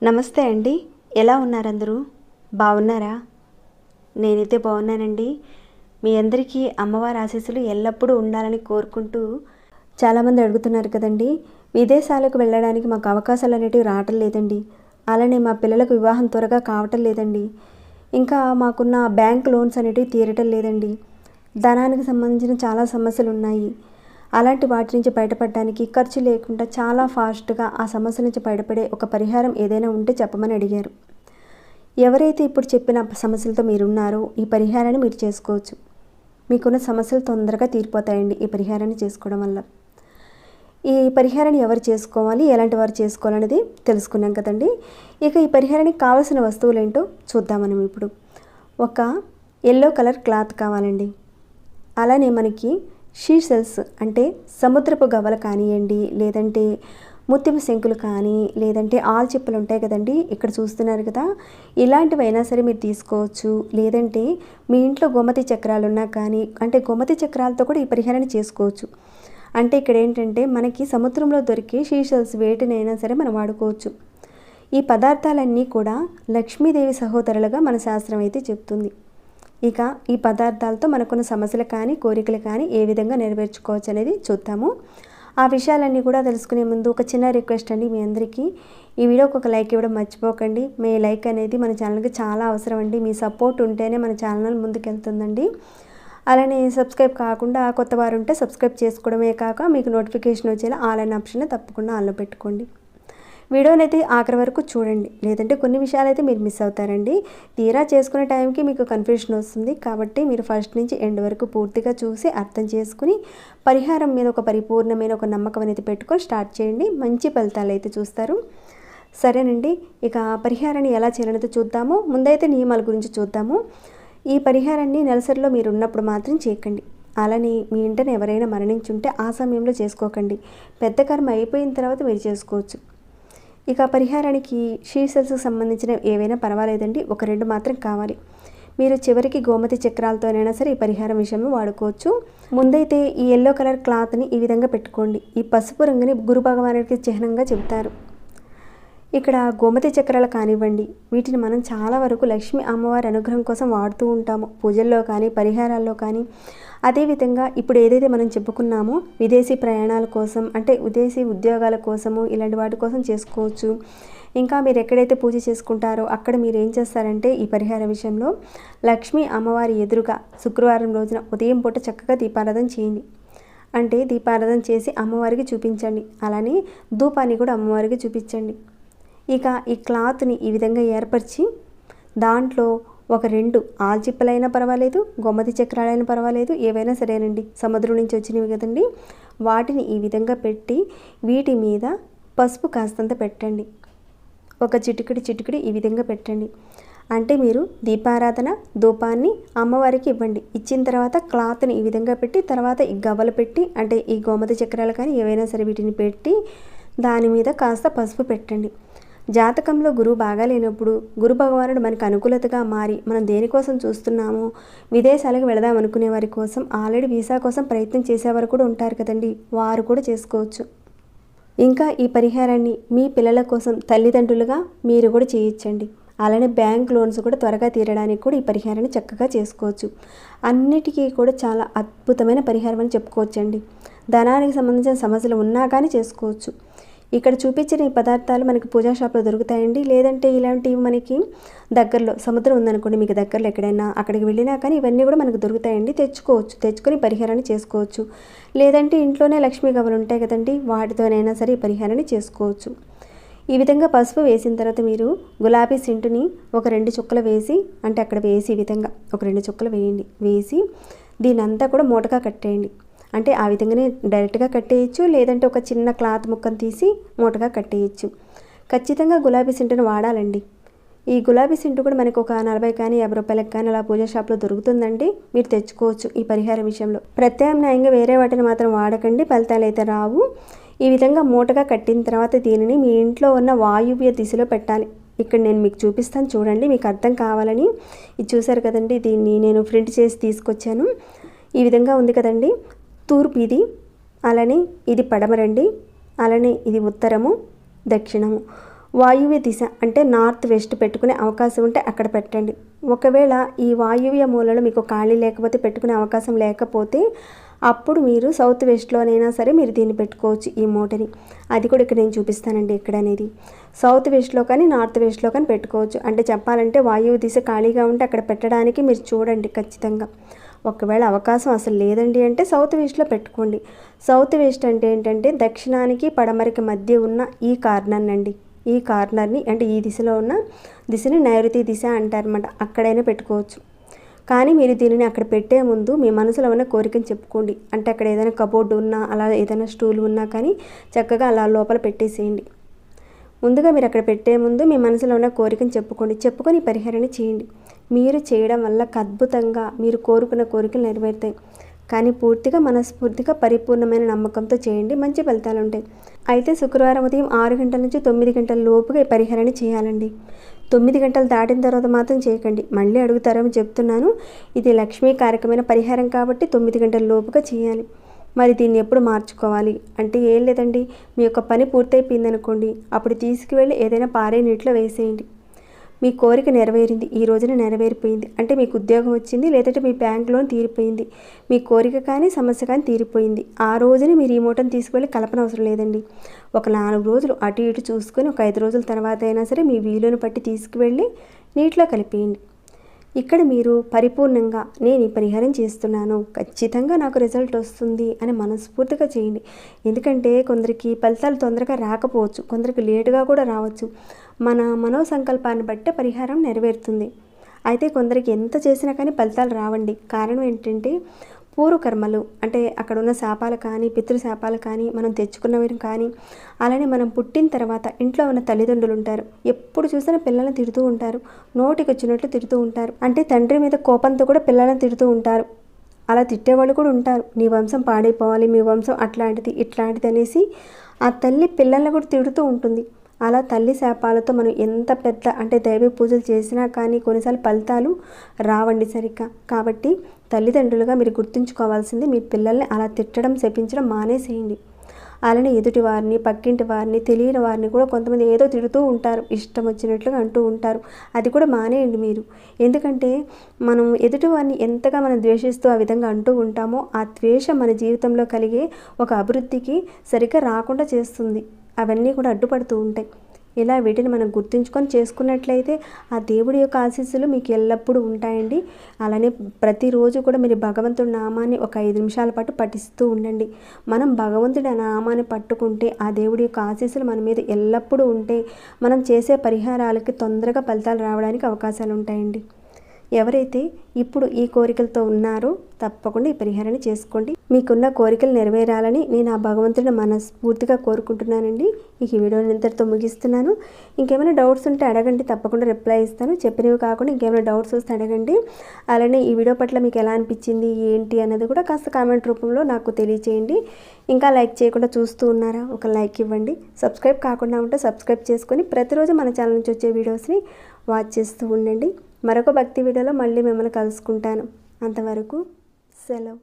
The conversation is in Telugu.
నమస్తే అండి, ఎలా ఉన్నారు అందరూ? బాగున్నారా? నేనైతే బాగున్నానండి. మీ అందరికీ అమ్మవారి ఆశీస్సులు ఎల్లప్పుడూ ఉండాలని కోరుకుంటూ, చాలామంది అడుగుతున్నారు కదండి, విదేశాలకు వెళ్ళడానికి మాకు అవకాశాలు అనేటివి రావటం లేదండి. అలానే మా పిల్లలకు వివాహం త్వరగా కావటం లేదండి. ఇంకా మాకున్న బ్యాంక్ లోన్స్ అనేటివి తీరటం లేదండి. ధనానికి సంబంధించిన చాలా సమస్యలు ఉన్నాయి. అలాంటి వాటి నుంచి బయటపడడానికి ఖర్చు లేకుండా చాలా ఫాస్ట్గా ఆ సమస్య నుంచి బయటపడే ఒక పరిహారం ఏదైనా ఉంటే చెప్పమని అడిగారు. ఎవరైతే ఇప్పుడు చెప్పిన సమస్యలతో మీరున్నారో ఈ పరిహారాన్ని మీరు చేసుకోవచ్చు. మీకున్న సమస్యలు తొందరగా తీరిపోతాయండి ఈ పరిహారాన్ని చేసుకోవడం వల్ల. ఈ పరిహారాన్ని ఎవరు చేసుకోవాలి, ఎలాంటి వారు చేసుకోవాలనేది తెలుసుకున్నాం కదండి. ఇక ఈ పరిహారానికి కావాల్సిన వస్తువులు ఏంటో చూద్దాం మనం ఇప్పుడు. ఒక ఎల్లో కలర్ క్లాత్ కావాలండి. అలానే మనకి షీషెల్స్ అంటే సముద్రపు గవ్వలు కానివ్వండి, లేదంటే ముత్యపు శంకులు కానీ, లేదంటే ఆల్చిప్పలు ఉంటాయి కదండి, ఇక్కడ చూస్తున్నారు కదా, ఇలాంటివైనా సరే మీరు తీసుకోవచ్చు. లేదంటే మీ ఇంట్లో గోమతి చక్రాలు ఉన్నా కానీ, అంటే గోమతి చక్రాలతో కూడా ఈ పరిహారాన్ని చేసుకోవచ్చు. అంటే ఇక్కడ ఏంటంటే మనకి సముద్రంలో దొరికే షీషెల్స్ వేటినైనా సరే మనం వాడుకోవచ్చు. ఈ పదార్థాలన్నీ కూడా లక్ష్మీదేవి సహోదరులుగా మన శాస్త్రం అయితే చెప్తుంది. ఇక ఈ పదార్థాలతో మనకున్న సమస్యలు కానీ, కోరికలు కానీ ఏ విధంగా నెరవేర్చుకోవచ్చు అనేది చూద్దాము. ఆ విషయాలన్నీ కూడా తెలుసుకునే ముందు ఒక చిన్న రిక్వెస్ట్ అండి, మీ అందరికీ ఈ వీడియోకి ఒక లైక్ ఇవ్వడం మర్చిపోకండి. మీ లైక్ అనేది మన ఛానల్కి చాలా అవసరం అండి. మీ సపోర్ట్ ఉంటేనే మన ఛానల్ ముందుకెళ్తుందండి. అలానే సబ్స్క్రైబ్ కాకుండా కొత్త వారు ఉంటే సబ్స్క్రైబ్ చేసుకోవడమే కాక మీకు నోటిఫికేషన్ వచ్చేలా ఆల్ అనే ఆప్షన్ తప్పకుండా ఆన్లో పెట్టుకోండి. వీడియోని అయితే ఆఖరి వరకు చూడండి, లేదంటే కొన్ని విషయాలు అయితే మీరు మిస్ అవుతారండి. తీరా చేసుకునే టైంకి మీకు కన్ఫ్యూషన్ వస్తుంది. కాబట్టి మీరు ఫస్ట్ నుంచి ఎండ్ వరకు పూర్తిగా చూసి అర్థం చేసుకుని పరిహారం మీద ఒక పరిపూర్ణమైన ఒక నమ్మకం అనేది పెట్టుకొని స్టార్ట్ చేయండి. మంచి ఫలితాలు అయితే చూస్తారు. సరేనండి, ఇక పరిహారాన్ని ఎలా చేయాలనేది చూద్దాము. ముందైతే నియమాల గురించి చూద్దాము. ఈ పరిహారాన్ని నెలసరిలో మీరు ఉన్నప్పుడు మాత్రం చేయకండి. అలానే మీ ఇంటనే ఎవరైనా మరణించుంటే ఆ సమయంలో చేసుకోకండి. పెద్ద కర్మ అయిపోయిన తర్వాత మీరు చేసుకోవచ్చు. ఇక పరిహారానికి షీషెల్స్కి సంబంధించిన ఏవైనా పర్వాలేదండి, ఒక 2 మాత్రం కావాలి. మీరు చివరికి గోమతి చక్రాలతోనైనా సరే ఈ పరిహారం విషయంలో వాడుకోవచ్చు. ముందైతే ఈ ఎల్లో కలర్ క్లాత్ని ఈ విధంగా పెట్టుకోండి. ఈ పసుపు రంగుని గురు భగవానుడికి చిహ్నంగా చెబుతారు. ఇక్కడ గోమతి చక్రాలు కానివ్వండి, వీటిని మనం చాలా వరకు లక్ష్మీ అమ్మవారి అనుగ్రహం కోసం వాడుతూ ఉంటాము, పూజల్లో కానీ పరిహారాల్లో కానీ. అదేవిధంగా ఇప్పుడు ఏదైతే మనం చెప్పుకున్నామో విదేశీ ప్రయాణాల కోసం, అంటే విదేశీ ఉద్యోగాల కోసము, ఇలాంటి వాటి కోసం చేసుకోవచ్చు. ఇంకా మీరు ఎక్కడైతే పూజ చేసుకుంటారో అక్కడ మీరు ఏం చేస్తారంటే ఈ పరిహార విషయంలో లక్ష్మీ అమ్మవారి ఎదురుగా శుక్రవారం రోజున ఉదయం పూట చక్కగా దీపారాధన చేయండి. అంటే దీపారాధన చేసి అమ్మవారికి చూపించండి. అలానే ధూపాన్ని కూడా అమ్మవారికి చూపించండి. ఇక ఈ క్లాత్ని ఈ విధంగా ఏర్పరిచి దాంట్లో ఒక 2 ఆల్చిప్పలైనా పర్వాలేదు, గోమతి చక్రాలైనా పర్వాలేదు, ఏవైనా సరేనండి, సముద్రం నుంచి వచ్చినవి కదండి, వాటిని ఈ విధంగా పెట్టి వీటి మీద పసుపు కాస్తంత పెట్టండి. ఒక చిటికిడి ఈ విధంగా పెట్టండి. అంటే మీరు దీపారాధన ధూపాన్ని అమ్మవారికి ఇవ్వండి. ఇచ్చిన తర్వాత క్లాత్ని ఈ విధంగా పెట్టి తర్వాత ఈ గవ్వలు పెట్టి, అంటే ఈ గోమతి చక్రాలు కానీ ఏవైనా సరే వీటిని పెట్టి దాని మీద కాస్త పసుపు పెట్టండి. జాతకంలో గురువు బాగా లేనప్పుడు గురు భగవానుడు మనకు అనుకూలతగా మారి మనం దేనికోసం చూస్తున్నామో, విదేశాలకు వెళదాం అనుకునే వారి కోసం, ఆల్రెడీ వీసా కోసం ప్రయత్నం చేసేవారు కూడా ఉంటారు కదండి, వారు కూడా చేసుకోవచ్చు. ఇంకా ఈ పరిహారాన్ని మీ పిల్లల కోసం తల్లిదండ్రులుగా మీరు కూడా చేయొచ్చండి. అలానే బ్యాంక్ లోన్స్ కూడా త్వరగా తీరడానికి కూడా ఈ పరిహారాన్ని చక్కగా చేసుకోవచ్చు. అన్నిటికీ కూడా చాలా అద్భుతమైన పరిహారం అని చెప్పుకోవచ్చండి. ధనానికి సంబంధించిన సమస్యలు ఉన్నా కానీ చేసుకోవచ్చు. ఇక్కడ చూపించిన ఈ పదార్థాలు మనకి పూజా షాప్లో దొరుకుతాయండి. లేదంటే ఇలాంటివి మనకి దగ్గరలో సముద్రం ఉందనుకోండి, మీకు దగ్గరలో ఎక్కడైనా అక్కడికి వెళ్ళినా కానీ ఇవన్నీ కూడా మనకు దొరుకుతాయండి. తెచ్చుకోవచ్చు, తెచ్చుకొని పరిహారాన్ని చేసుకోవచ్చు. లేదంటే ఇంట్లోనే లక్ష్మీ గవ్వలు ఉంటాయి కదండి, వాటితోనైనా సరే ఈ పరిహారాన్ని చేసుకోవచ్చు. ఈ విధంగా పసుపు వేసిన తర్వాత మీరు గులాబీ సెంటుని ఒక 2 చుక్కలు వేసి, అంటే అక్కడ వేసి ఈ విధంగా ఒక 2 చుక్కలు వేయండి. వేసి దీని అంతా కూడా మూటగా కట్టేయండి. అంటే ఆ విధంగానే డైరెక్ట్గా కట్టేయచ్చు, లేదంటే ఒక చిన్న క్లాత్ ముక్కను తీసి మూటగా కట్టేయచ్చు. ఖచ్చితంగా గులాబీ సెంటును వాడాలండి. ఈ గులాబీ సెంటు కూడా మనకు ఒక 40 కానీ 50 రూపాయలకు కానీ అలా పూజా షాప్లో దొరుకుతుందండి. మీరు తెచ్చుకోవచ్చు. ఈ పరిహారం విషయంలో ప్రత్యామ్నాయంగా వేరే వాటిని మాత్రం వాడకండి, ఫలితాలు అయితే రావు. ఈ విధంగా మూటగా కట్టిన తర్వాత దీనిని మీ ఇంట్లో ఉన్న వాయువ్య దిశలో పెట్టాలి. ఇక్కడ నేను మీకు చూపిస్తాను చూడండి, మీకు అర్థం కావాలని. ఇది చూసారు కదండి, దీన్ని నేను ప్రింట్ చేసి తీసుకొచ్చాను. ఈ విధంగా ఉంది కదండి. తూర్పు ఇది, అలానే ఇది పడమరండి, అలానే ఇది ఉత్తరము, దక్షిణము. వాయువ్య దిశ అంటే నార్త్ వెస్ట్ పెట్టుకునే అవకాశం ఉంటే అక్కడ పెట్టండి. ఒకవేళ ఈ వాయువ్య మూలలో మీకు ఖాళీ లేకపోతే, పెట్టుకునే అవకాశం లేకపోతే, అప్పుడు మీరు సౌత్ వెస్ట్లోనైనా సరే మీరు దీన్ని పెట్టుకోవచ్చు, ఈ మూటని. అది కూడా ఇక్కడ నేను చూపిస్తానండి. ఇక్కడ అనేది సౌత్ వెస్ట్లో కానీ నార్త్ వెస్ట్లో కానీ పెట్టుకోవచ్చు. అంటే చెప్పాలంటే వాయువ్య దిశ ఖాళీగా ఉంటే అక్కడ పెట్టడానికి మీరు చూడండి ఖచ్చితంగా. ఒకవేళ అవకాశం అసలు లేదండి అంటే సౌత్ వెస్ట్లో పెట్టుకోండి. సౌత్ వెస్ట్ అంటే ఏంటంటే దక్షిణానికి పడమరకి మధ్య ఉన్న ఈ కార్నర్ అండి. ఈ కార్నర్ని అంటే ఈ దిశలో ఉన్న దిశని నైరుతి దిశ అంటారన్నమాట. అక్కడైనా పెట్టుకోవచ్చు. కానీ మీరు దీనిని అక్కడ పెట్టే ముందు మీ మనసులో ఉన్న కోరికను చెప్పుకోండి. అంటే అక్కడ ఏదైనా కబోర్డు ఉన్నా, అలా ఏదైనా స్టూల్ ఉన్నా కానీ చక్కగా అలా లోపల పెట్టేసేయండి. ముందుగా మీరు అక్కడ పెట్టే ముందు మీ మనసులో ఉన్న కోరికను చెప్పుకొని పరిహారాన్ని చేయండి. మీరు చేయడం వల్ల అద్భుతంగా మీరు కోరుకున్న కోరికలు నెరవేరుతాయి. కానీ పూర్తిగా మనస్ఫూర్తిగా పరిపూర్ణమైన నమ్మకంతో చేయండి, మంచి ఫలితాలు ఉంటాయి. అయితే శుక్రవారం ఉదయం 6 గంటల నుంచి 9 గంటల లోపుగా ఈ పరిహారాన్ని చేయాలండి. 9 గంటలు దాటిన తర్వాత మాత్రం చేయకండి. మళ్ళీ అడుగుతారేమో చెప్తున్నాను. ఇది లక్ష్మీకారకమైన పరిహారం కాబట్టి 9 గంటల లోపుగా చేయాలి. మరి దీన్ని ఎప్పుడు మార్చుకోవాలి అంటే ఏం లేదండి, మీ యొక్క పని పూర్తయిపోయింది అనుకోండి, అప్పుడు తీసుకువెళ్ళి ఏదైనా పారే నీటిలో వేసేయండి. మీ కోరిక నెరవేరింది, ఈ రోజున నెరవేరిపోయింది అంటే మీకు ఉద్యోగం వచ్చింది, లేదంటే మీ బ్యాంక్ లోన్ తీరిపోయింది, మీ కోరిక కానీ సమస్య కానీ తీరిపోయింది. ఆ రోజున మీరు ఈ మూటను తీసుకువెళ్ళి కలపనవసరం లేదండి. ఒక 4 రోజులు అటు ఇటు చూసుకొని ఒక 5 రోజుల తర్వాత అయినా సరే మీ వీలును బట్టి తీసుకువెళ్ళి నీటిలో కలిపేయండి. ఇక్కడ మీరు పరిపూర్ణంగా నేను ఈ పరిహారం చేస్తున్నాను, ఖచ్చితంగా నాకు రిజల్ట్ వస్తుంది అని మనస్ఫూర్తిగా చేయండి. ఎందుకంటే కొందరికి ఫలితాలు తొందరగా రాకపోవచ్చు, కొందరికి లేటుగా కూడా రావచ్చు. మన మనోసంకల్పాన్ని బట్టే పరిహారం నెరవేరుతుంది. అయితే కొందరికి ఎంత చేసినా కానీ ఫలితాలు రావండి. కారణం ఏంటంటే పూర్వకర్మలు, అంటే అక్కడ ఉన్న శాపాలు కానీ పితృశాపాలు కానీ మనం తెచ్చుకున్నవి కానీ, అలానే మనం పుట్టిన తర్వాత ఇంట్లో ఉన్న తల్లిదండ్రులు ఉంటారు, ఎప్పుడు చూసినా పిల్లల్ని తిడుతూ ఉంటారు, నోటికి వచ్చినట్లు తిడుతూ ఉంటారు. అంటే తండ్రి మీద కోపంతో కూడా పిల్లల్ని తిడుతూ ఉంటారు. అలా తిట్టేవాళ్ళు కూడా ఉంటారు. నీ వంశం పాడైపోవాలి, మీ వంశం అట్లాంటిది ఇట్లాంటిది అనేసి ఆ తల్లి పిల్లల్ని కూడా తిడుతూ ఉంటుంది. అలా తల్లి శాపాలతో మనం ఎంత పెద్ద అంటే దైవ పూజలు చేసినా కానీ కొన్నిసార్లు ఫలితాలు రావండి సరిగ్గా. కాబట్టి తల్లిదండ్రులుగా మీరు గుర్తుంచుకోవాల్సింది, మీ పిల్లల్ని అలా తిట్టడం శపించడం మానేసేయండి. అలానే ఎదుటి వారిని, పక్కింటి వారిని, తెలియని వారిని కూడా కొంతమంది ఏదో తిడుతూ ఉంటారు, ఇష్టం వచ్చినట్లుగా అంటూ ఉంటారు. అది కూడా మానేయండి మీరు. ఎందుకంటే మనం ఎదుటి వారిని ఎంతగా మనం ద్వేషిస్తూ ఆ విధంగా అంటూ ఉంటామో ఆ ద్వేషం మన జీవితంలో కలిగే ఒక అభివృద్ధికి సరిగ్గా రాకుండా చేస్తుంది. అవన్నీ కూడా అడ్డుపడుతూ ఉంటాయి. ఇలా వీటిని మనం గుర్తుంచుకొని చేసుకున్నట్లయితే ఆ దేవుడి యొక్క ఆశీస్సులు మీకు ఎల్లప్పుడూ ఉంటాయండి. అలానే ప్రతిరోజు కూడా మీరు భగవంతుడి నామాన్ని ఒక 5 నిమిషాల పాటు పఠిస్తూ ఉండండి. మనం భగవంతుడి నామాన్ని పట్టుకుంటే ఆ దేవుడి యొక్క ఆశీస్సులు మన మీద ఎల్లప్పుడూ ఉంటే మనం చేసే పరిహారాలకి తొందరగా ఫలితాలు రావడానికి అవకాశాలు ఉంటాయండి. ఎవరైతే ఇప్పుడు ఈ కోరికలతో ఉన్నారో తప్పకుండా ఈ పరిహారాన్ని చేసుకోండి. మీకున్న కోరికలు నెరవేరాలని నేను ఆ భగవంతుడిని మనస్ఫూర్తిగా కోరుకుంటున్నానండి. ఈ వీడియోని ఇంతటితో ముగిస్తున్నాను. ఇంకేమైనా డౌట్స్ ఉంటే అడగండి, తప్పకుండా రిప్లై ఇస్తాను. చెప్పినవి కాకుండా ఇంకేమైనా డౌట్స్ వస్తే అడగండి. అలానే ఈ వీడియో పట్ల మీకు ఎలా అనిపించింది ఏంటి అన్నది కూడా కాస్త కామెంట్ రూపంలో నాకు తెలియచేయండి. ఇంకా లైక్ చేయకుండా చూస్తూ ఉన్నారా? ఒక లైక్ ఇవ్వండి. సబ్స్క్రైబ్ కాకుండా ఉంటే సబ్స్క్రైబ్ చేసుకొని ప్రతిరోజు మన ఛానల్ నుంచి వచ్చే వీడియోస్ని వాచ్ చేస్తూ ఉండండి. మరొక భక్తి వీడియోలో మళ్ళీ మిమ్మల్ని కలుసుకుంటాను. అంతవరకు సెలవు.